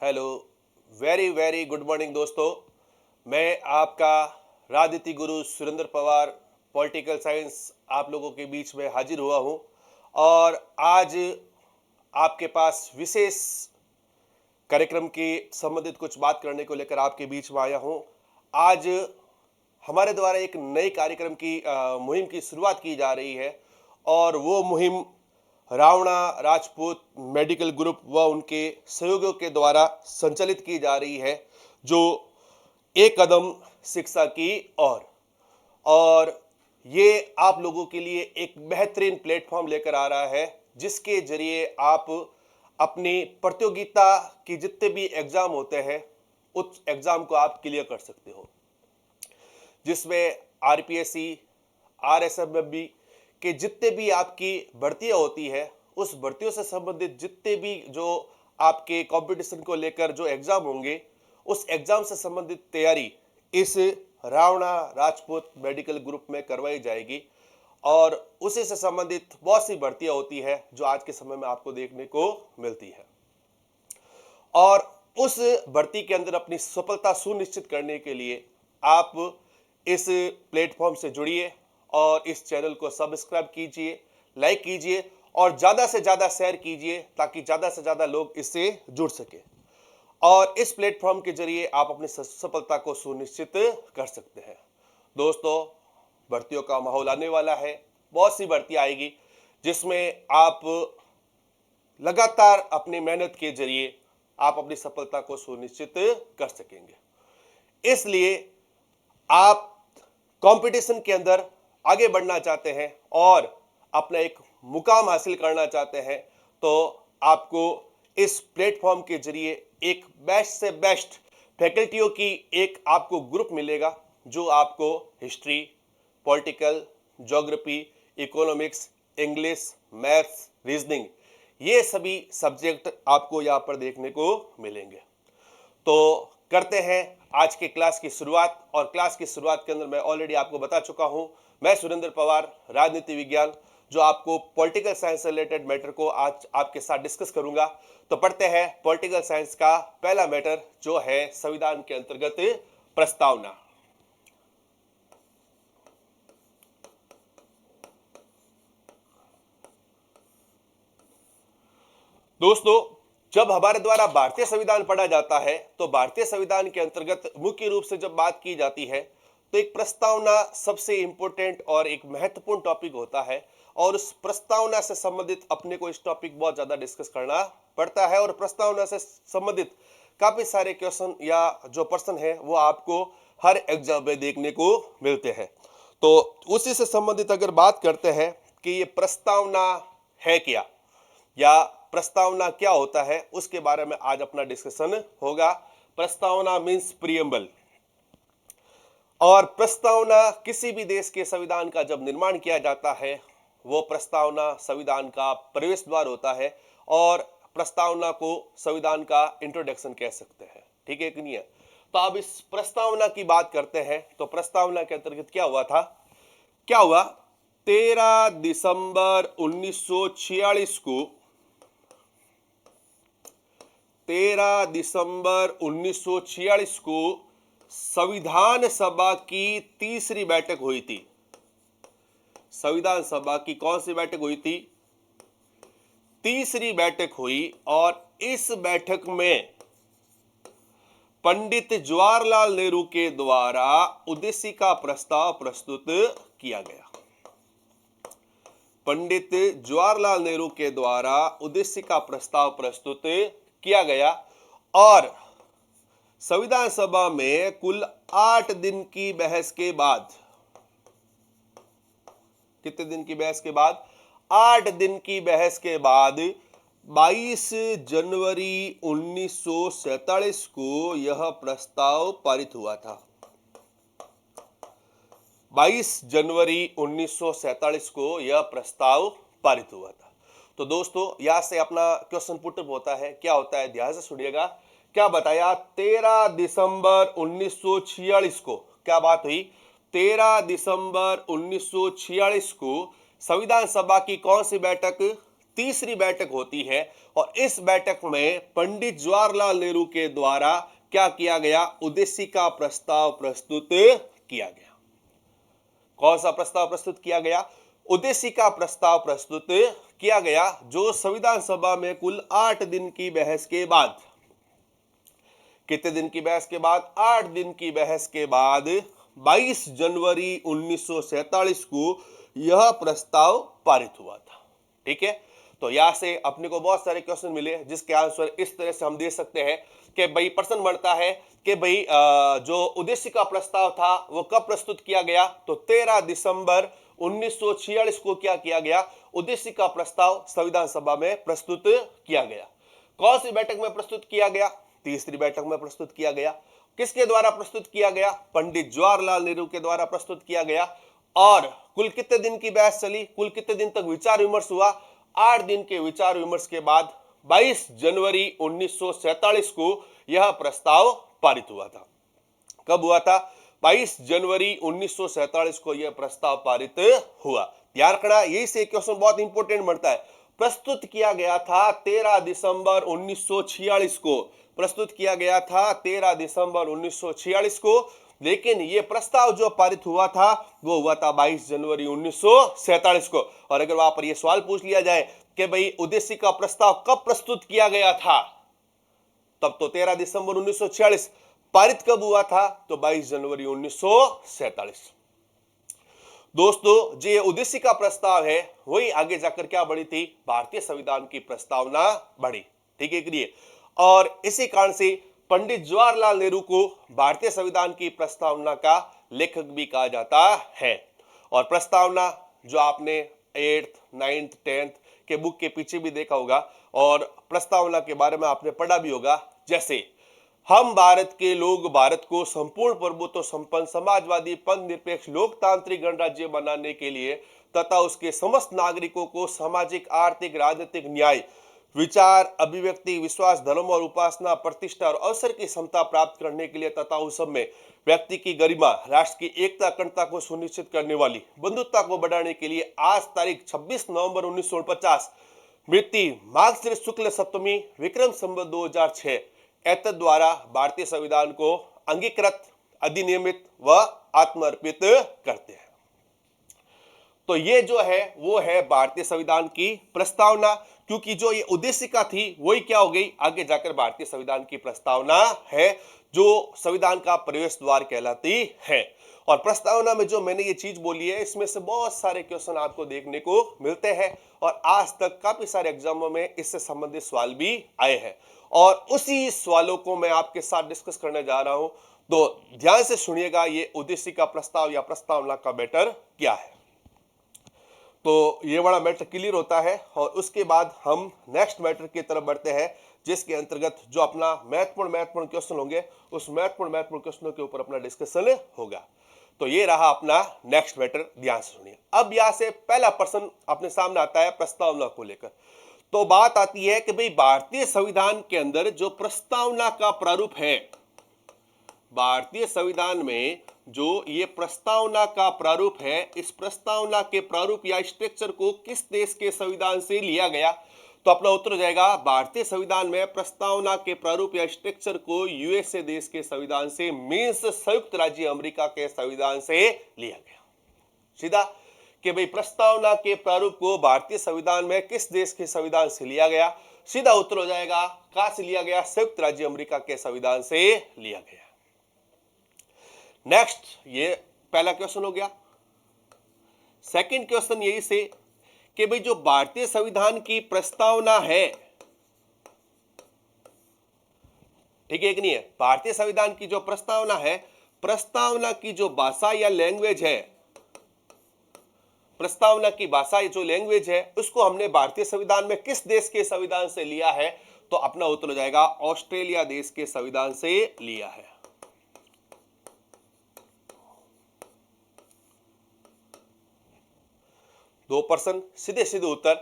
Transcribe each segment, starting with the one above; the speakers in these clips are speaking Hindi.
Hello, very very good morning दोस्तों। मैं आपका राजनीति गुरु सुरेंद्र पवार, पॉलिटिकल साइंस आप लोगों के बीच में हाजिर हुआ हूं और आज आपके पास विशेष कार्यक्रम के संबंधित कुछ बात करने को लेकर आपके बीच में आया हूं। आज हमारे द्वारा एक नए कार्यक्रम की मुहिम की शुरुआत की जा रही है और वो मुहिम रावणा राजपूत मेडिकल ग्रुप व उनके सहयोगियों के द्वारा संचालित की जा रही है, जो एक कदम शिक्षा की और ये आप लोगों के लिए एक बेहतरीन प्लेटफॉर्म लेकर आ रहा है, जिसके जरिए आप अपनी प्रतियोगिता के जितने भी एग्जाम होते हैं उस एग्जाम को आप क्लियर कर सकते हो, जिसमें आरपीएससी, आरएसएफबी के जितने भी आपकी भर्तियां होती है, उस भर्तियों से संबंधित जितने भी जो आपके कंपटीशन को लेकर जो एग्जाम होंगे, उस एग्जाम से संबंधित तैयारी इस रावणा राजपूत मेडिकल ग्रुप में करवाई जाएगी और उसी से संबंधित बहुत सी भर्तियां होती है जो आज के समय में आपको देखने को मिलती है। और उस भर्ती के अंदर अपनी सफलता सुनिश्चित करने के लिए आप इस प्लेटफॉर्म से जुड़िए और इस चैनल को सब्सक्राइब कीजिए, लाइक कीजिए और ज़्यादा से ज़्यादा शेयर कीजिए ताकि ज़्यादा से ज़्यादा लोग इससे जुड़ सके और इस प्लेटफॉर्म के जरिए आप अपनी सफलता को सुनिश्चित कर सकते हैं। दोस्तों, भर्तियों का माहौल आने वाला है, बहुत सी भर्ती आएगी जिसमें आप लगातार अपनी मेहनत के जरिए आप अपनी सफलता को सुनिश्चित कर सकेंगे। इसलिए आप कंपटीशन के अंदर आगे बढ़ना चाहते हैं और अपना एक मुकाम हासिल करना चाहते हैं, तो आपको इस प्लेटफॉर्म के जरिए एक बेस्ट से बेस्ट फैकल्टियों की एक आपको ग्रुप मिलेगा, जो आपको history, political, geography, economics, English, maths, reasoning, ये सभी सब्जेक्ट आपको यहाँ पर देखने को मिलेंगे। तो करते हैं आज के क्लास की शुरुआत और क्लास की शुरुआत के अंदर मैं ऑलरेडी आपको बता चुका हूं, मैं सुरेंद्र पवार, राजनीति विज्ञान, जो आपको पॉलिटिकल साइंस से रिलेटेड मैटर को आज आपके साथ डिस्कस करूंगा। तो पढ़ते हैं पॉलिटिकल साइंस का पहला मैटर, जो है संविधान के अंतर्गत प्रस्तावना। दोस्तों, जब हमारे द्वारा भारतीय संविधान पढ़ा जाता है तो भारतीय संविधान के अंतर्गत मुख्य रूप से जब बात की जाती है तो एक प्रस्तावना सबसे इंपॉर्टेंट और एक महत्वपूर्ण टॉपिक होता है और उस प्रस्तावना से संबंधित अपने को इस टॉपिक बहुत ज्यादा डिस्कस करना पड़ता है और प्रस्तावना से संबंधित काफी सारे क्वेश्चन या जो प्रश्न है वो आपको हर एग्जाम में देखने को मिलते हैं। तो उसी से संबंधित अगर बात करते हैं कि ये प्रस्तावना है क्या या प्रस्तावना क्या होता है, उसके बारे में आज अपना डिस्कशन होगा। प्रस्तावना मींस प्रीएम्बल, और प्रस्तावना किसी भी देश के संविधान का जब निर्माण किया जाता है वो प्रस्तावना संविधान का प्रवेश द्वार होता है और प्रस्तावना को संविधान का इंट्रोडक्शन कह सकते हैं। ठीक है कि नहीं है? तो अब इस प्रस्तावना की बात करते हैं। तो प्रस्तावना के अंतर्गत क्या हुआ था, क्या हुआ, 13 दिसंबर 1946 को 13 दिसंबर 1946 को संविधान सभा की तीसरी बैठक हुई थी। संविधान सभा की कौन सी बैठक हुई थी? तीसरी बैठक हुई और इस बैठक में पंडित जवाहरलाल नेहरू के द्वारा उद्देश्य का प्रस्ताव प्रस्तुत किया गया। पंडित जवाहरलाल नेहरू के द्वारा उद्देश्य का प्रस्ताव प्रस्तुत किया गया और संविधान सभा में कुल 8 दिन की बहस के बाद, कितने दिन की बहस के बाद? 8 दिन की बहस के बाद 22 जनवरी 1947 को यह प्रस्ताव पारित हुआ था। 22 जनवरी 1947 को यह प्रस्ताव पारित हुआ था। तो दोस्तों, यहां से अपना क्वेश्चन पुटअप होता है, क्या होता है, ध्यान से सुनिएगा। क्या बताया? 13 दिसंबर 1946 को क्या बात हुई? 13 दिसंबर 1946 को संविधान सभा की कौन सी बैठक? तीसरी बैठक होती है और इस बैठक में पंडित जवाहरलाल नेहरू के द्वारा क्या किया गया, उद्देशिका प्रस्ताव प्रस्तुत किया गया। कौन सा प्रस्ताव प्रस्तुत किया गया, उद्देशिका प्रस्ताव प्रस्तुत किया गया, जो संविधान सभा में कुल 8 दिन की बहस के बाद, कितने दिन की बहस के बाद, 8 दिन की बहस के बाद 22 जनवरी 1947 को यह प्रस्ताव पारित हुआ था। ठीक है, तो यहां से अपने को बहुत सारे क्वेश्चन मिले जिसके आंसर इस तरह से हम दे सकते हैं कि भाई प्रश्न बनता है कि भाई जो उद्देशिका प्रस्ताव था वो कब प्रस्तुत किया गया, तो 13 दिसंबर 1946 को क्या किया गया, उद्देशिका प्रस्ताव संविधान सभा में प्रस्तुत किया गया। कौन सी बैठक में प्रस्तुत किया गया, तीसरी बैठक में प्रस्तुत किया गया। किसके द्वारा प्रस्तुत किया गया, पंडित जवाहरलाल नेहरू के द्वारा प्रस्तुत किया गया। और कुल कितने दिन की बहस चली, कुल कितने दिन तक विचार विमर्श हुआ, 8 दिन के विचार विमर्श के बाद 22 जनवरी 1947 को यह प्रस्ताव पारित हुआ था। कब हुआ था, 22 जनवरी 1947 को यह प्रस्ताव पारित हुआ। ध्यान रखना, यही से क्वेश्चन बहुत इंपॉर्टेंट बनता है। प्रस्तुत किया गया था 13 दिसंबर 1946 को, प्रस्तुत किया गया था 13 दिसंबर 1946 को, लेकिन यह प्रस्ताव जो पारित हुआ था वो हुआ था 22 जनवरी 1947 को। और अगर वहां पर यह सवाल पूछ लिया जाए कि भाई उद्देशिका प्रस्ताव कब प्रस्तुत किया गया था, तब तो 13 दिसंबर 1946, पारित कब हुआ था, तो 22 जनवरी 1947। दोस्तों, जो ये उद्देशिका प्रस्ताव है वही आगे जाकर क्या बढ़ी थी, भारतीय संविधान की प्रस्तावना बढ़ी। ठीक है कि, और इसी कारण से पंडित जवाहरलाल नेहरू को भारतीय संविधान की प्रस्तावना का लेखक भी कहा जाता है। और प्रस्तावना जो आपने 8th, 9th, 10th के बुक के पीछे भी देखा होगा और प्रस्तावना के बारे में आपने पढ़ा भी होगा, जैसे हम भारत के लोग भारत को संपूर्ण प्रभुत्व संपन्न समाजवादी पंथ निरपेक्ष लोकतांत्रिक गणराज्य बनाने के लिए तथा उसके समस्त नागरिकों को सामाजिक, आर्थिक, राजनीतिक न्याय, विचार, अभिव्यक्ति, विश्वास, धर्म और उपासना, प्रतिष्ठा और अवसर की क्षमता प्राप्त करने के लिए तथा उस सब में व्यक्ति की गरिमा, राष्ट्र की एकता, अखंडता को सुनिश्चित करने वाली बंधुत्ता को बढ़ाने के लिए आज तारीख 26 नवंबर 1949 मिति मार्गशीर्ष शुक्ल सप्तमी विक्रम संवत 2006 एतद द्वारा भारतीय संविधान को अंगीकृत, अधिनियमित व आत्मर्पित करते हैं। तो ये जो है वो है भारतीय संविधान की प्रस्तावना, क्योंकि जो ये उद्देशिका थी वही क्या हो गई, आगे जाकर भारतीय संविधान की प्रस्तावना है जो संविधान का प्रवेश द्वार कहलाती है। और प्रस्तावना में जो मैंने ये चीज बोली है इसमें से बहुत सारे क्वेश्चन आपको देखने को मिलते हैं और आज तक काफी सारे एग्जामों में इससे संबंधित सवाल भी आए हैं और उसी सवालों को मैं आपके साथ डिस्कस करने जा रहा हूं। तो ध्यान से सुनिएगा, ये उद्देशिका प्रस्ताव या प्रस्तावना का मैटर क्या है। तो ये बड़ा मैटर क्लियर होता है और उसके बाद हम नेक्स्ट मैटर की तरफ बढ़ते हैं, जिसके अंतर्गत जो अपना महत्वपूर्ण क्वेश्चन होंगे उस महत्वपूर्ण क्वेश्चनों के ऊपर अपना डिस्कशन होगा। तो ये रहा अपना नेक्स्ट मैटर, ध्यान से सुनिए। अब यहां से पहला प्रश्न अपने सामने आता है प्रस्तावना को लेकर। तो बात आती है कि भाई भारतीय संविधान के अंदर जो प्रस्तावना का प्रारूप है, भारतीय संविधान में जो ये प्रस्तावना का प्रारूप है, इस प्रस्तावना के प्रारूप या स्ट्रक्चर को किस देश के संविधान से लिया गया, तो अपना उत्तर हो जाएगा भारतीय संविधान में प्रस्तावना के प्रारूप या स्ट्रक्चर को यूएसए देश के संविधान से, मींस संयुक्त राज्य अमेरिका के संविधान से लिया गया। सीधा कि भाई प्रस्तावना के प्रारूप को भारतीय संविधान में किस देश के संविधान से लिया गया, सीधा उत्तर हो जाएगा कहां से लिया गया, संयुक्त राज्य अमेरिका के संविधान से लिया गया। नेक्स्ट, ये पहला क्वेश्चन हो गया। सेकंड क्वेश्चन यही से कि भाई जो भारतीय संविधान की प्रस्तावना है, ठीक है कि नहीं है, भारतीय संविधान की जो प्रस्तावना है, प्रस्तावना की जो भाषा या लैंग्वेज है, प्रस्तावना की भाषा जो लैंग्वेज है उसको हमने भारतीय संविधान में किस देश के संविधान से लिया है, तो अपना उत्तर हो जाएगा ऑस्ट्रेलिया देश के संविधान से लिया है। दो प्रश्न, सीधे सीधे उत्तर।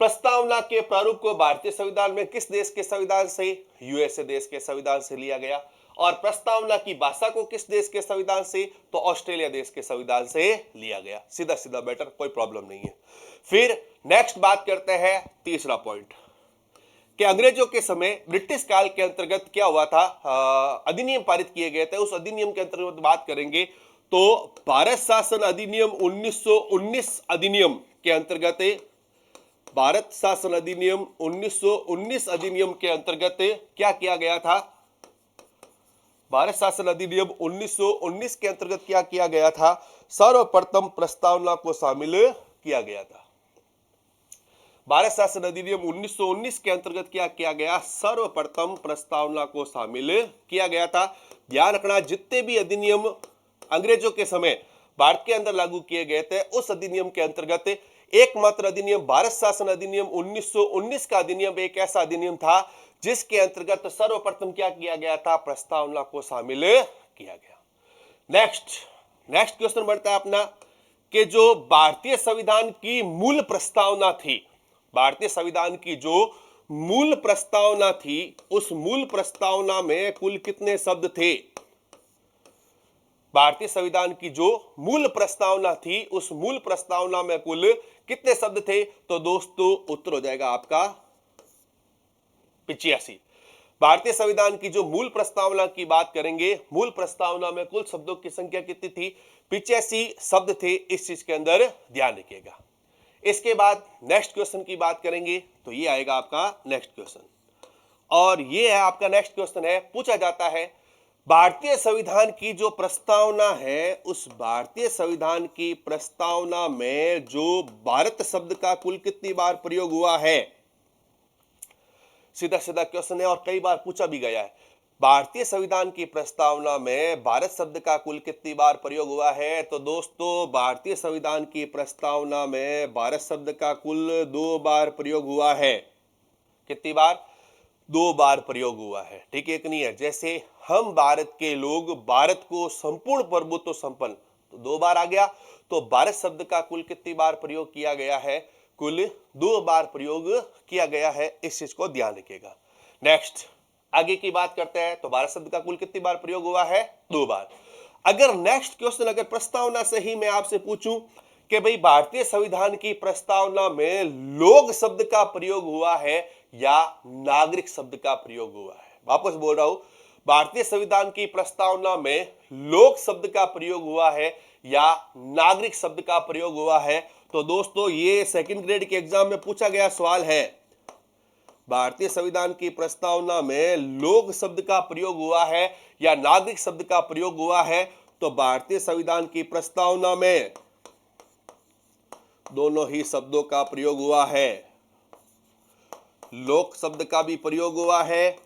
प्रस्तावना के प्रारूप को भारतीय संविधान में किस देश के संविधान से, यूएसए देश के संविधान से लिया गया। और प्रस्तावना की भाषा को किस देश के संविधान से, तो ऑस्ट्रेलिया देश के संविधान से लिया गया। सीधा सीधा बेटर, कोई प्रॉब्लम नहीं है। फिर नेक्स्ट बात करते हैं तीसरा पॉइंट कि अंग्रेजों के समय ब्रिटिश काल के अंतर्गत क्या हुआ था, अधिनियम पारित किए गए थे। उस अधिनियम के अंतर्गत बात करेंगे तो भारत शासन अधिनियम 1919 अधिनियम के अंतर्गत, भारत शासन अधिनियम 1919 अधिनियम के अंतर्गत क्या किया गया था, भारत शासन अधिनियम 1919 के अंतर्गत क्या किया गया था, सर्वप्रथम प्रस्तावना को शामिल किया गया था। भारत शासन अधिनियम 1919 के अंतर्गत क्या किया गया, सर्वप्रथम प्रस्तावना को शामिल किया गया था। ध्यान रखना, जितने भी अधिनियम अंग्रेजों के समय भारत के अंदर लागू किए गए थे, उस अधिनियम के अंतर्गत एकमात्र अधिनियम भारत शासन अधिनियम 1919 का अधिनियम एक ऐसा अधिनियम था जिसके अंतर्गत सर्वप्रथम क्या किया गया था, प्रस्तावना को शामिल किया गया। नेक्स्ट क्वेश्चन बढ़ता है अपना कि जो भारतीय संविधान की मूल प्रस्तावना थी, भारतीय संविधान की जो मूल प्रस्तावना थी, उस मूल प्रस्तावना में कुल कितने शब्द थे, भारतीय संविधान की जो मूल प्रस्तावना थी, उस मूल प्रस्तावना में कुल कितने शब्द थे, तो दोस्तों उत्तर हो जाएगा आपका 85। भारतीय संविधान की जो मूल प्रस्तावना की बात करेंगे, मूल प्रस्तावना में कुल शब्दों की संख्या कितनी थी, 85 शब्द थे। इस चीज के अंदर ध्यान रखिएगा। इसके बाद नेक्स्ट क्वेश्चन की बात करेंगे तो ये आएगा आपका नेक्स्ट क्वेश्चन, और ये है आपका नेक्स्ट क्वेश्चन है, पूछा जाता है भारतीय संविधान की जो प्रस्तावना है, उस भारतीय संविधान की प्रस्तावना में जो भारत शब्द का कुल कितनी बार प्रयोग हुआ है। सीधा सीधा क्वेश्चन है और कई बार पूछा भी गया है। भारतीय संविधान की प्रस्तावना में भारत शब्द का कुल कितनी बार प्रयोग हुआ है, तो दोस्तों भारतीय संविधान की प्रस्तावना में भारत शब्द का कुल 2 बार प्रयोग हुआ है। कितनी बार, 2 बार प्रयोग हुआ है। ठीक है, एक नहीं है। जैसे हम भारत के लोग, भारत को संपूर्ण प्रभुत्व संपन्न, तो 2 बार आ गया। तो भारत शब्द का कुल कितनी बार प्रयोग किया गया है, कुल 2 बार प्रयोग किया गया है। इस चीज को ध्यान रखिएगा। नेक्स्ट आगे की बात करते हैं तो भारत शब्द का कुल कितनी बार प्रयोग हुआ है, 2 बार। अगर नेक्स्ट क्वेश्चन, अगर प्रस्तावना से ही मैं आपसे पूछूं कि भाई भारतीय संविधान की प्रस्तावना में लोग शब्द का प्रयोग हुआ है या नागरिक शब्द का प्रयोग हुआ है, वापस बोल रहा हूं, भारतीय संविधान की प्रस्तावना में लोग शब्द का प्रयोग हुआ है या नागरिक शब्द का प्रयोग हुआ है, तो दोस्तों ये सेकंड ग्रेड के एग्जाम में पूछा गया सवाल है। भारतीय संविधान की प्रस्तावना में लोग शब्द का प्रयोग हुआ है या नागरिक शब्द का प्रयोग हुआ है, तो भारतीय संविधान की प्रस्तावना में दोनों ही शब्दों का प्रयोग हुआ है। लोक शब्द का भी प्रयोग हुआ है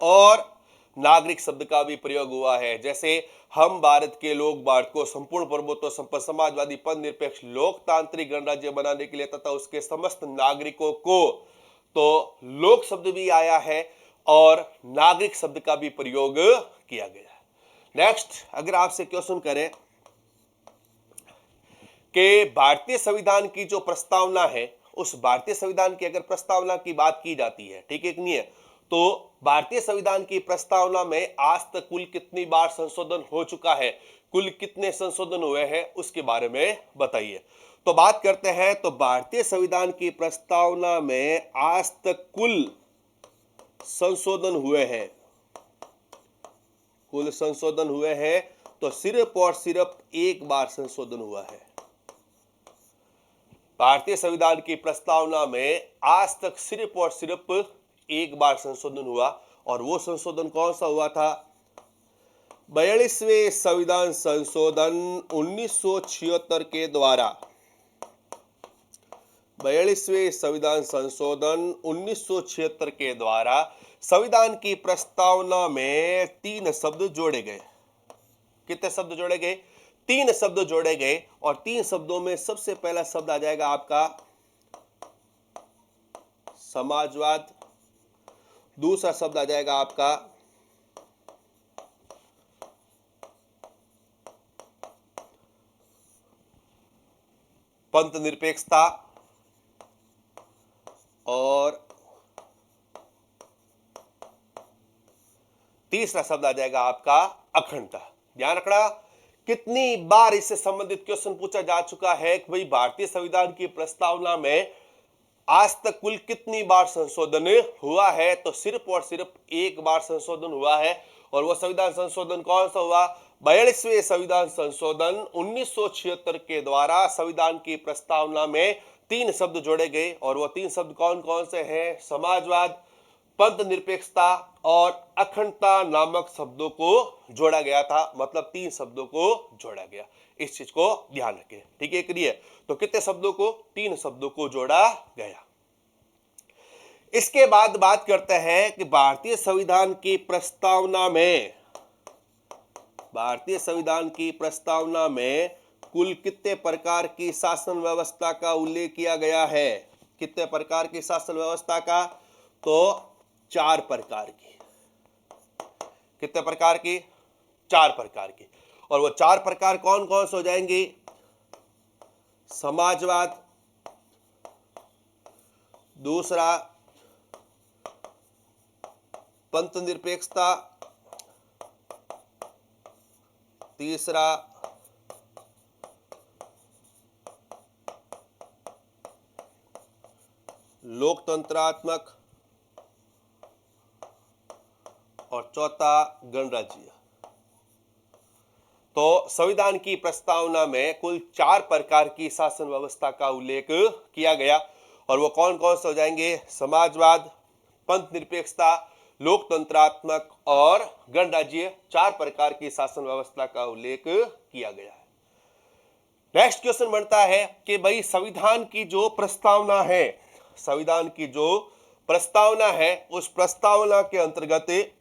और नागरिक शब्द का भी प्रयोग हुआ है। जैसे हम भारत के लोग भारत को संपूर्ण प्रभुत्व संपन्न समाजवादी पद निरपेक्ष लोकतांत्रिक गणराज्य बनाने के लिए तथा उसके समस्त नागरिकों को, तो लोक शब्द भी आया है और नागरिक शब्द का भी प्रयोग किया गया है। नेक्स्ट अगर आपसे क्वेश्चन करें कि भारतीय संविधान की जो प्रस्तावना है, उस भारतीय संविधान की अगर प्रस्तावना की बात की जाती है, ठीक है कि नहीं है, तो भारतीय संविधान की प्रस्तावना में आज तक कुल कितनी बार संशोधन हो चुका है, कुल कितने संशोधन हुए हैं, उसके बारे में बताइए। तो बात करते हैं तो भारतीय संविधान की प्रस्तावना में आज तक कुल संशोधन हुए हैं, कुल संशोधन हुए हैं तो सिर्फ और सिर्फ एक बार संशोधन हुआ है। भारतीय संविधान की प्रस्तावना में आज तक सिर्फ और सिर्फ एक बार संशोधन हुआ, और वो संशोधन कौन सा हुआ था, 42वें संविधान संशोधन 1976 के द्वारा। 42वें संविधान संशोधन 1976 के द्वारा संविधान की प्रस्तावना में 3 शब्द जोड़े गए। कितने शब्द जोड़े गए, 3 शब्द जोड़े गए, और 3 शब्दों में सबसे पहला शब्द आ जाएगा आपका समाजवाद, दूसरा शब्द आ जाएगा आपका पंथ निरपेक्षता, और तीसरा शब्द आ जाएगा आपका अखंडता। ध्यान रखना, कितनी बार इससे संबंधित क्वेश्चन पूछा जा चुका है कि भाई भारतीय संविधान की प्रस्तावना में आज तक कुल कितनी बार संशोधन हुआ है, तो सिर्फ और सिर्फ एक बार संशोधन हुआ है। और वो संविधान संशोधन कौन सा हुआ? 42वें संविधान संशोधन 1976 के द्वारा संविधान की प्रस्तावना में 3 शब्द जोड़े गए। और वो 3 शब्द कौन कौन से हैं? समाजवाद, पंथ निरपेक्षता और अखंडता नामक शब्दों को जोड़ा गया था। मतलब 3 शब्दों को जोड़ा गया। इस चीज को ध्यान रखें, ठीक है, क्लियर? तो कितने शब्दों को? 3 शब्दों को जोड़ा गया। इसके बाद बात करते हैं कि भारतीय संविधान की प्रस्तावना में कुल कितने प्रकार की शासन व्यवस्था का उल्लेख किया गया है? कितने प्रकार की शासन व्यवस्था का? तो 4 प्रकार की। कितने प्रकार की? 4 प्रकार की। और वो 4 प्रकार कौन कौन से हो जाएंगे? समाजवाद, दूसरा पंथ निरपेक्षता, तीसरा लोकतंत्रात्मक और चौथा गणराज्य। तो संविधान की प्रस्तावना में कुल 4 प्रकार की शासन व्यवस्था का उल्लेख किया गया। और वो कौन कौन से हो जाएंगे? समाजवाद, पंथ निरपेक्षता, लोकतंत्रात्मक और गणराज्य। 4 प्रकार की शासन व्यवस्था का उल्लेख किया गया है। नेक्स्ट क्वेश्चन बनता है कि भाई संविधान की जो प्रस्तावना है, उस प्रस्तावना के अंतर्गत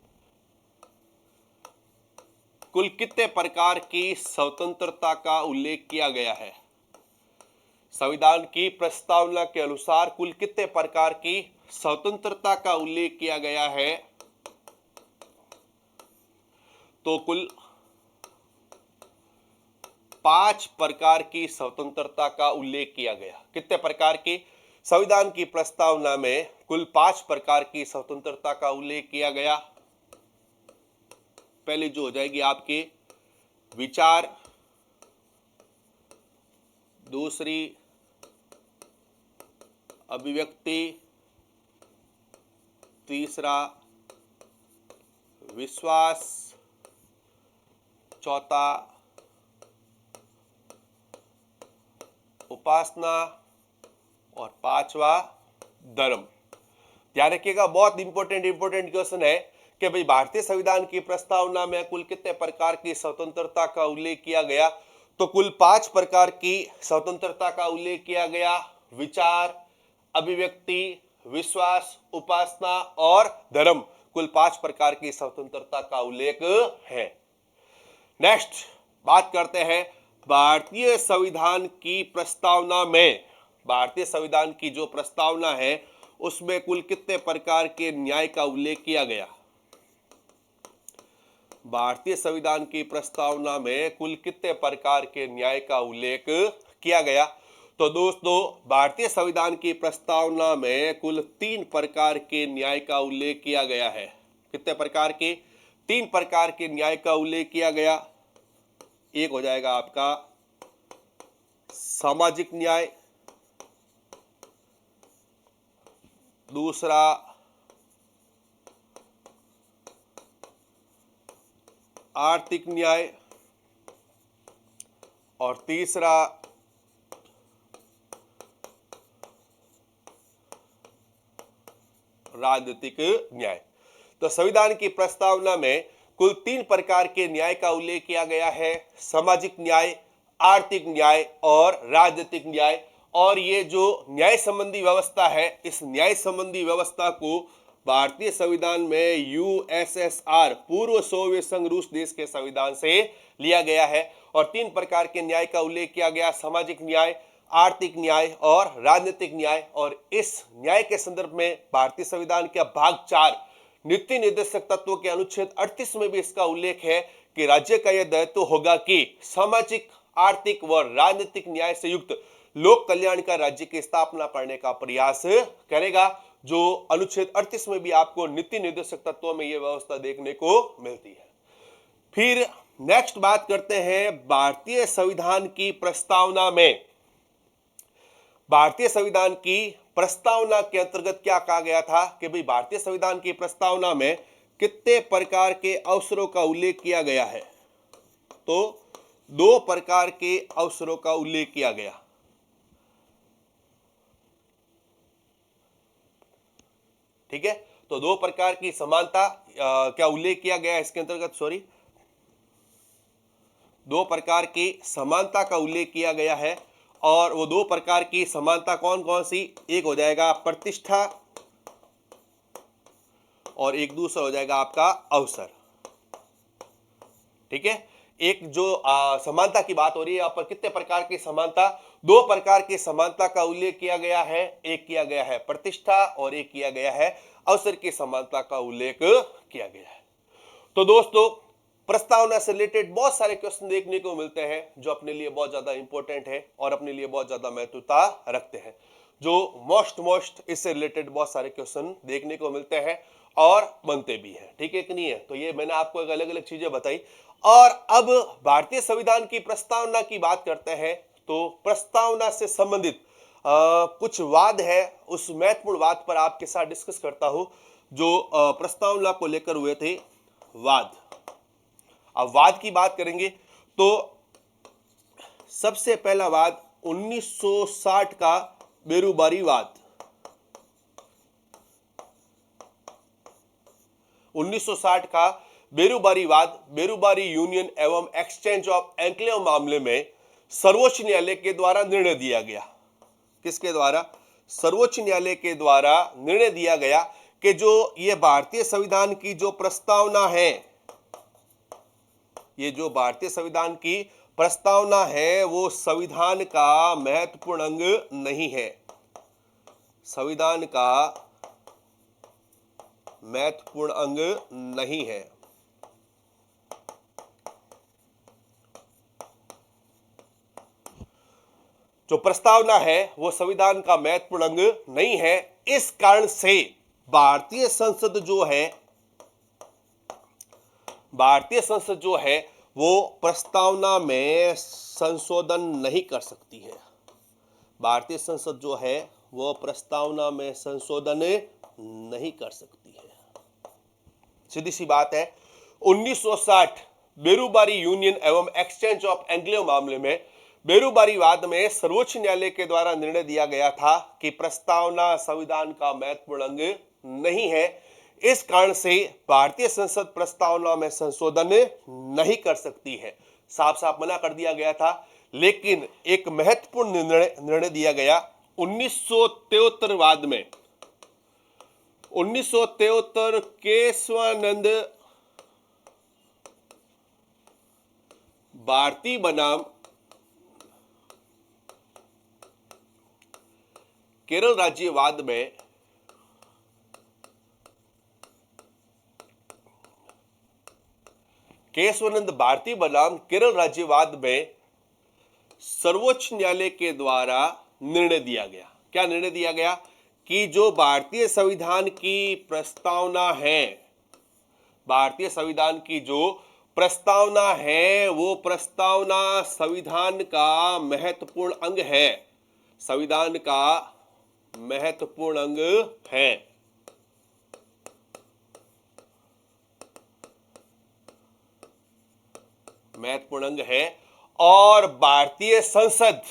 कुल कितने प्रकार की स्वतंत्रता का उल्लेख किया गया है? संविधान की प्रस्तावना के अनुसार कुल कितने प्रकार की स्वतंत्रता का उल्लेख किया गया है? तो कुल 5 प्रकार की स्वतंत्रता का उल्लेख किया गया। कितने प्रकार की? संविधान की प्रस्तावना में कुल 5 प्रकार की स्वतंत्रता का उल्लेख किया गया। पहली जो हो जाएगी आपके विचार, दूसरी अभिव्यक्ति, तीसरा विश्वास, चौथा उपासना और 5वां धर्म। ध्यान रखिएगा, बहुत इंपॉर्टेंट क्वेश्चन है कि भाई भारतीय संविधान की प्रस्तावना में कुल कितने प्रकार की स्वतंत्रता का उल्लेख किया गया? तो कुल 5 प्रकार की स्वतंत्रता का उल्लेख किया गया। विचार, अभिव्यक्ति, विश्वास, उपासना और धर्म, कुल 5 प्रकार की स्वतंत्रता का उल्लेख है। नेक्स्ट बात करते हैं भारतीय संविधान की प्रस्तावना में। भारतीय संविधान की जो प्रस्तावना है उसमें कुल कितने प्रकार के न्याय का उल्लेख किया गया? भारतीय संविधान की प्रस्तावना में कुल कितने प्रकार के न्याय का उल्लेख किया गया? तो दोस्तों, भारतीय संविधान की प्रस्तावना में कुल 3 प्रकार के न्याय का उल्लेख किया गया है। कितने प्रकार के? 3 प्रकार के न्याय का उल्लेख किया गया। एक हो जाएगा आपका सामाजिक न्याय, दूसरा आर्थिक न्याय और तीसरा राजनीतिक न्याय। तो संविधान की प्रस्तावना में कुल 3 प्रकार के न्याय का उल्लेख किया गया है: सामाजिक न्याय, आर्थिक न्याय और राजनीतिक न्याय। और ये जो न्याय संबंधी व्यवस्था है, इस न्याय संबंधी व्यवस्था को भारतीय संविधान में यूएसएसआर पूर्व सोवियत संघ रूस देश के संविधान से लिया गया है। और 3 प्रकार के न्याय का उल्लेख किया गया: सामाजिक न्याय, आर्थिक न्याय और राजनीतिक न्याय। और इस न्याय के संदर्भ में भारतीय संविधान के भाग 4 नीति निर्देशक तत्वों के अनुच्छेद 38 में भी इसका उल्लेख है कि राज्य का यह दायित्व होगा कि सामाजिक, आर्थिक व राजनीतिक न्याय से युक्त लोक कल्याण का राज्य की स्थापना करने का प्रयास करेगा। जो अनुच्छेद 38 में भी आपको नीति निर्देशक तत्वों में यह व्यवस्था देखने को मिलती है। फिर नेक्स्ट बात करते हैं भारतीय संविधान की प्रस्तावना में। भारतीय संविधान की प्रस्तावना के अंतर्गत क्या कहा गया था कि भाई भारतीय संविधान की प्रस्तावना में कितने प्रकार के अवसरों का उल्लेख किया गया है? तो 2 प्रकार के अवसरों का उल्लेख किया गया। ठीक है, तो 2 प्रकार की समानता क्या उल्लेख किया गया इसके अंतर्गत? 2 प्रकार की समानता का उल्लेख किया गया है। और वो 2 प्रकार की समानता कौन कौन सी? एक हो जाएगा प्रतिष्ठा और एक दूसरा हो जाएगा आपका अवसर। ठीक है, एक जो समानता की बात हो रही है यहाँ पर, कितने प्रकार की समानता? 2 प्रकार की समानता का उल्लेख किया गया है। एक किया गया है प्रतिष्ठा और एक किया गया है अवसर की समानता का उल्लेख किया गया है। तो दोस्तों, प्रस्तावना से रिलेटेड बहुत सारे क्वेश्चन देखने को मिलते हैं जो अपने लिए बहुत ज्यादा इंपॉर्टेंट है और अपने लिए बहुत ज्यादा महत्वता रखते हैं। जो मोस्ट इससे रिलेटेड बहुत सारे क्वेश्चन देखने को मिलते हैं और बनते भी हैं। ठीक है कि नहीं है? तो ये मैंने आपको एक अलग अलग चीजें बताई। और अब भारतीय संविधान की प्रस्तावना की बात करते हैं। तो प्रस्तावना से संबंधित कुछ वाद है, उस महत्वपूर्ण वाद पर आपके साथ डिस्कस करता हूं जो प्रस्तावना को लेकर हुए थे वाद। अब वाद की बात करेंगे तो सबसे पहला वाद 1960 का बेरुबारी वाद। 1960 का बेरुबारी वाद बेरुबारी यूनियन एवं एक्सचेंज ऑफ एन्क्लेव मामले में सर्वोच्च न्यायालय के द्वारा निर्णय दिया गया। किसके द्वारा? सर्वोच्च न्यायालय के द्वारा निर्णय दिया गया कि जो ये भारतीय संविधान की जो प्रस्तावना है, ये जो भारतीय संविधान की प्रस्तावना है वो संविधान का महत्वपूर्ण अंग नहीं है। संविधान का महत्वपूर्ण अंग नहीं है। जो प्रस्तावना है वो संविधान का महत्वपूर्ण अंग नहीं है। इस कारण से भारतीय संसद जो है वो प्रस्तावना में संशोधन नहीं कर सकती है। भारतीय संसद जो है वो प्रस्तावना में संशोधन नहीं कर सकती है। सीधी सी बात है। 1960 बेरुबारी यूनियन एवं एक्सचेंज ऑफ एन्क्लेव मामले में बेरुबारी वाद में सर्वोच्च न्यायालय के द्वारा निर्णय दिया गया था कि प्रस्तावना संविधान का महत्वपूर्ण अंग नहीं है। इस कारण से भारतीय संसद प्रस्तावना में संशोधन नहीं कर सकती है। साफ साफ मना कर दिया गया था। लेकिन एक महत्वपूर्ण निर्णय दिया गया 1973 वाद में। 1973 केशवानंद भारती बनाम केरल राज्यवाद में केशवानंद भारती बनाम केरल राज्यवाद में सर्वोच्च न्यायालय के द्वारा निर्णय दिया गया। क्या निर्णय दिया गया? कि जो भारतीय संविधान की प्रस्तावना है, भारतीय संविधान की जो प्रस्तावना है वो प्रस्तावना संविधान का महत्वपूर्ण अंग है। संविधान का महत्वपूर्ण अंग है। महत्वपूर्ण अंग है। और भारतीय संसद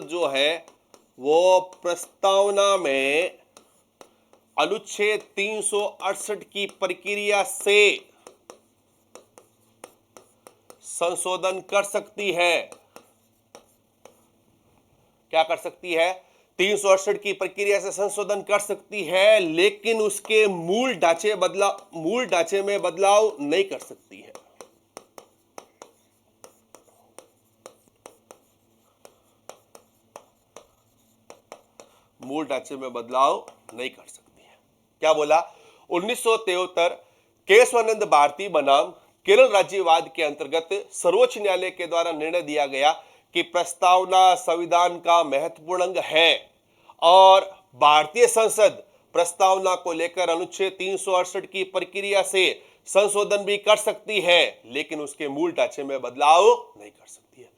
जो है वो प्रस्तावना में अनुच्छेद 368 की प्रक्रिया से संशोधन कर सकती है। क्या कर सकती है? 368 की प्रक्रिया से संशोधन कर सकती है, लेकिन उसके मूल ढांचे में बदलाव नहीं कर सकती है। मूल ढांचे में बदलाव नहीं कर सकती है। क्या बोला? 1973 केशवानंद भारती बनाम केरल राज्यवाद के अंतर्गत सर्वोच्च न्यायालय के द्वारा निर्णय दिया गया कि प्रस्तावना संविधान का महत्वपूर्ण अंग है और भारतीय संसद प्रस्तावना को लेकर अनुच्छेद 368 की प्रक्रिया से संशोधन भी कर सकती है, लेकिन उसके मूल ढांचे में बदलाव नहीं कर सकती है।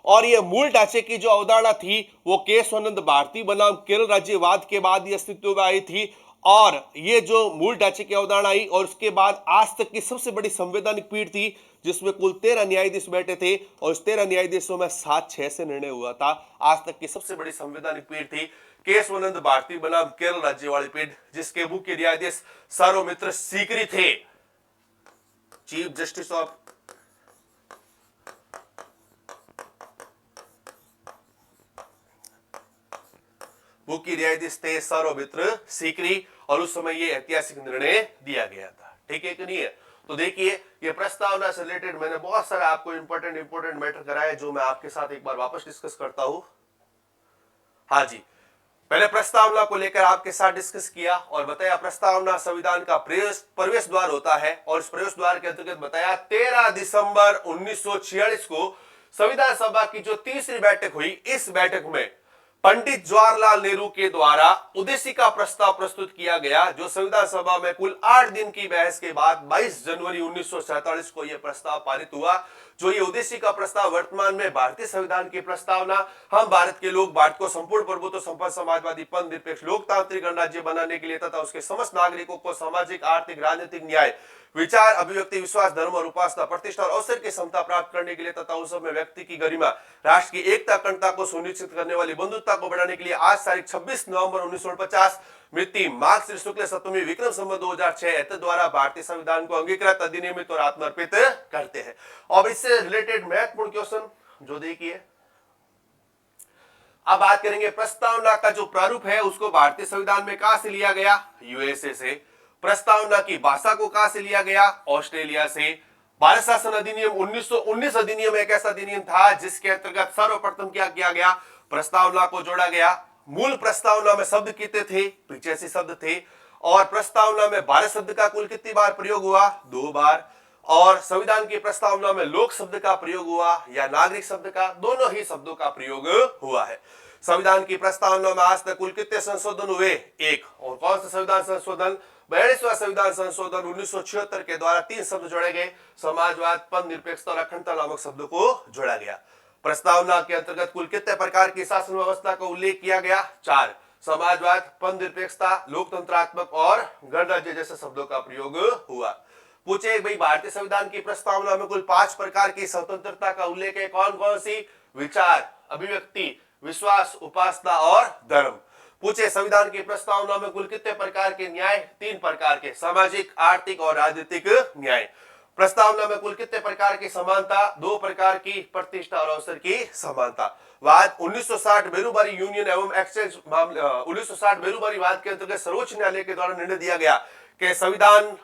और यह मूल ढांचे की जो अवधारणा थी वो केशवानंद भारती बनाम केरल राज्यवाद के बाद ये अस्तित्व में आई थी। और ये जो मूल ढांचे की अवधारणा आई और उसके बाद आज तक की सबसे बड़ी संवैधानिक पीठ थी, जिसमें कुल 13 न्यायाधीश बैठे थे और उस 13 न्यायाधीशों में 7-6 से निर्णय हुआ था। आज तक की सबसे बड़ी संवैधानिक पीठ थी केशवानंद भारती बनाम केरल राज्य वाली पीठ, जिसके मुख्य न्यायाधीश सौमित्र सीकरी थे। चीफ जस्टिस ऑफ मुख्य न्यायाधीश थे सौमित्र सीकरी, और उस समय ये ऐतिहासिक निर्णय दिया गया था। ठीक है कि नहीं है? तो देखिए, ये प्रस्तावना से रिलेटेड मैंने बहुत सारा आपको इंपॉर्टेंट मैटर कराया, जो मैं आपके साथ एक बार वापस डिस्कस करता हूं। हाँ जी, पहले प्रस्तावना को लेकर आपके साथ डिस्कस किया और बताया प्रस्तावना संविधान का प्रवेश द्वार होता है, और इस प्रवेश द्वार के अंतर्गत बताया 13 दिसंबर 1946 को संविधान सभा की जो तीसरी बैठक हुई, इस बैठक में पंडित जवाहरलाल नेहरू के द्वारा उद्देशिका प्रस्ताव प्रस्तुत किया गया, जो संविधान सभा में कुल 8 दिन की बहस के बाद 22 जनवरी 1947 को यह प्रस्ताव पारित हुआ। जो ये उद्देशिका प्रस्ताव वर्तमान में भारतीय संविधान की प्रस्तावना, हम भारत के लोग भारत को संपूर्ण प्रभुत्व संपन्न समाजवादी पंथ निरपेक्ष लोकतांत्रिक गणराज्य बनाने के लिए तथा उसके समस्त नागरिकों को सामाजिक आर्थिक राजनीतिक न्याय विचार अभिव्यक्ति विश्वास धर्म और उपासना प्रतिष्ठा और अवसर की समता प्राप्त करने के लिए तथा उस समय व्यक्ति की गरिमा राष्ट्र की एकता अखंडता को सुनिश्चित करने वाली बंधुता को बढ़ाने के लिए आज तारीख 26 नवंबर 1949 मिति माघ श्री शुक्ल सप्तमी विक्रम संवत 2006 द्वारा भारतीय संविधान को अंगीकृत अधिनियमित और आत्मर्पित करते हैं। अब इससे रिलेटेड महत्वपूर्ण क्वेश्चन जो देखिए, अब बात करेंगे प्रस्तावना का जो प्रारूप है उसको भारतीय संविधान में कहां से लिया गया? यूएसए से। प्रस्तावना की भाषा को कहां से लिया गया? ऑस्ट्रेलिया से। भारत शासन अधिनियम 1919 अधिनियम एक ऐसा अधिनियम था जिसके अंतर्गत सर्वप्रथम क्या किया गया? प्रस्तावना को जोड़ा गया। मूल प्रस्तावना में शब्द कितने थे? 85 शब्द थे। और प्रस्तावना में भारत शब्द का कुल कितनी बार प्रयोग हुआ? 2 बार। और संविधान की प्रस्तावना में लोक शब्द का प्रयोग हुआ या नागरिक शब्द का? दोनों ही शब्दों का प्रयोग हुआ है। संविधान की प्रस्तावना में आज तक कुल कितने संशोधन हुए? 1। और कौन सा संविधान संशोधन? 42वां संविधान संशोधन 1976 के द्वारा 3 शब्द जोड़े गए, समाजवाद, पंथ निरपेक्षता और अखंडता नामक शब्दों को जोड़ा गया। प्रस्तावना के अंतर्गत कुल कितने प्रकार की शासन व्यवस्था का उल्लेख किया गया? 4। समाजवाद, पंथ निरपेक्षता, लोकतंत्रात्मक और गणराज्य जैसे शब्दों का प्रयोग हुआ। पूछे भाई, भारतीय संविधान की प्रस्तावना में कुल 5 प्रकार की स्वतंत्रता का उल्लेख है, कौन कौन सी? विचार, अभिव्यक्ति, विश्वास, उपासना और धर्म। पूछे संविधान की प्रस्तावना में कुल कितने प्रकार के न्याय? 3 प्रकार के, सामाजिक, आर्थिक और राजनीतिक न्याय। प्रस्तावना में कुल कितने प्रकार की समानता? 2 प्रकार की, प्रतिष्ठा और अवसर की समानता। वाद 1960 बेरूबारी यूनियन एवं एक्सचेंज मामले 1960 बेरूबारी वाद के अंतर्गत सर्वोच्च न्यायालय के द्वारा निर्णय दिया गया कि संविधान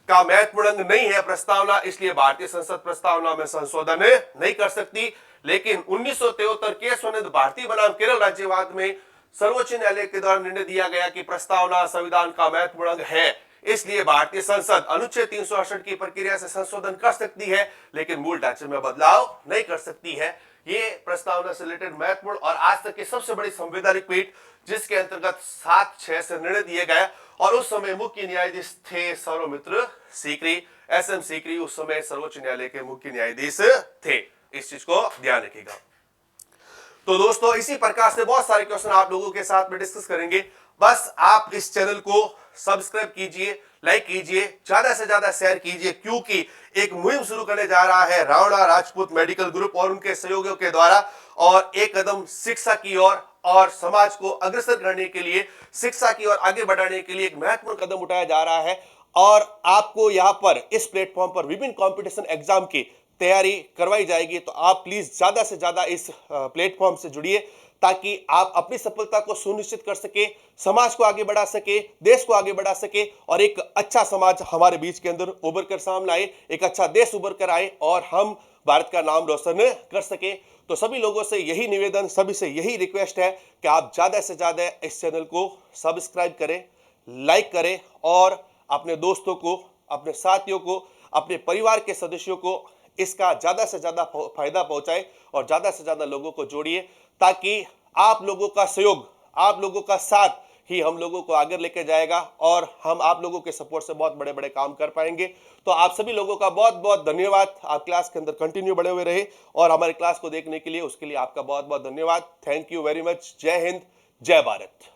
का महत्वपूर्ण अंग नहीं है प्रस्तावना, इसलिए भारतीय संसद प्रस्तावना में संशोधन नहीं कर सकती। लेकिन 1973 केशवानंद भारती बनाम केरल राज्यवाद में सर्वोच्च न्यायालय के द्वारा निर्णय दिया गया कि प्रस्तावना संविधान का महत्वपूर्ण अंग है, इसलिए भारतीय संसद अनुच्छेद 368 की प्रक्रिया से संशोधन कर सकती है, लेकिन मूल ढांचे में बदलाव नहीं कर सकती है। ये प्रस्तावना से रिलेटेड महत्वपूर्ण और आज तक की सबसे बड़ी संवैधानिक पीठ, जिसके अंतर्गत 7-6 से निर्णय दिए गए, और उस समय मुख्य न्यायाधीश थे सौमित्र सीकरी। एसएम सीकरी उस समय सर्वोच्च न्यायालय के मुख्य न्यायाधीश थे। इस चीज को ध्यान रखिएगा। तो दोस्तों, इसी प्रकार से बहुत सारे क्वेश्चन आप लोगों के साथ में डिस्कस करेंगे। बस आप इस चैनल को सब्सक्राइब कीजिए, लाइक कीजिए, ज्यादा से ज्यादा शेयर कीजिए, क्योंकि एक मुहिम शुरू करने जा रहा है रावणा राजपूत मेडिकल ग्रुप और उनके सहयोगियों के द्वारा, और एक कदम शिक्षा की ओर और समाज को अग्रसर करने के लिए, शिक्षा की ओर आगे बढ़ाने के लिए एक महत्वपूर्ण कदम उठाया जा रहा है। और आपको यहाँ पर इस प्लेटफॉर्म पर विभिन्न कॉम्पिटिशन एग्जाम की तैयारी करवाई जाएगी। तो आप प्लीज ज्यादा से ज्यादा इस प्लेटफॉर्म से जुड़िए, ताकि आप अपनी सफलता को सुनिश्चित कर सके, समाज को आगे बढ़ा सके, देश को आगे बढ़ा सके, और एक अच्छा समाज हमारे बीच के अंदर उभर कर सामने आए, एक अच्छा देश उभर कर आए, और हम भारत का नाम रोशन कर सके। तो सभी लोगों से यही निवेदन, सभी से यही रिक्वेस्ट है कि आप ज्यादा से ज्यादा इस चैनल को सब्सक्राइब करें, लाइक करें, और अपने दोस्तों को, अपने साथियों को, अपने परिवार के सदस्यों को इसका ज्यादा से ज्यादा फायदा पहुंचाए और ज्यादा से ज्यादा लोगों को जोड़िए, ताकि आप लोगों का सहयोग आप लोगों का साथ ही हम लोगों को आगे लेके जाएगा और हम आप लोगों के सपोर्ट से बहुत बड़े बड़े काम कर पाएंगे। तो आप सभी लोगों का बहुत बहुत धन्यवाद। आप क्लास के अंदर कंटिन्यू बड़े हुए रहे और हमारी क्लास को देखने के लिए, उसके लिए आपका बहुत बहुत धन्यवाद। Thank you very much. जय हिंद, जय भारत।